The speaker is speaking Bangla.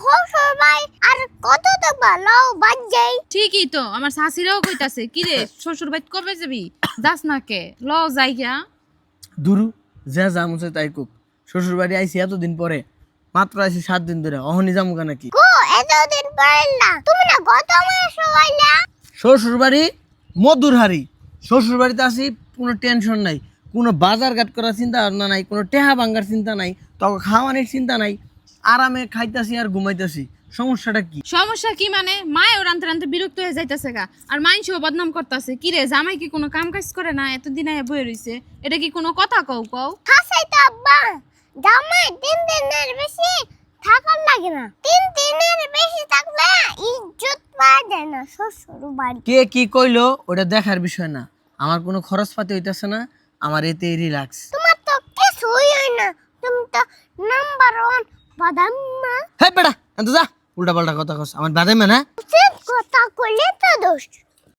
শ্বশুর ভাই আর কত তো ভালো বাজে। ঠিকই তো, আমার শাশুড়িও কইতাছে কি রে শ্বশুর বাড়ি কবে যাবি? যাস না কে? ল যাইগা। দুরু যা জামুছে তাই কুক। শ্বশুর বাড়ি আইছি এতদিন পরে, মাত্র আইছি 7 দিন ধরে, অহনি জামুকা নাকি? গো এতদিন পরে না তুমি না গত মাসে হইলা। শ্বশুর বাড়ি মধুর হাড়ি। শ্বশুর বাড়িতে আসি কোনো টেনশন নাই, কোনো বাজার ঘাট করার চিন্তা ভাবনা নাই, কোনো টেহা ভাঙ্গার চিন্তা নাই, তখন খাওয়ানোর চিন্তা নাই, আরামে খাইতাছি আর ঘুমাইতাছি। সমস্যাটা কি? সমস্যা কি মানে? মায়েও রানতে রানতে বিরক্ত হয়ে যাইতাছে গা, আর মাইনছেও বদনাম করতাছে। কি রে জামাই কি কোনো কাম কাজ করে না? এতদিন আয়া বয়ে রইছে, এটা কি কোনো কথা কও কও? হাসাই তো আব্বা, জামাই 3 দিনের বেশি থাকার লাগে না। 3 দিনের বেশি থাকলে ইজ্জত পাওয়া যায় না শ্বশুর বাড়ি। কে কি কইলো ওটা দেখার বিষয় না, আমার কোনো খরচ পাতি হইতাছে না, আমার এতেই রিল্যাক্স। তোমার তো কিছুই হয় না, তুমি তো নাম্বার 1 বাদাম্মা। হ্যাঁ বেটা এত যা, উল্টা পাল্টা কথা কস, আমার বাদে মানে সে কথা কইলে তো দোষ।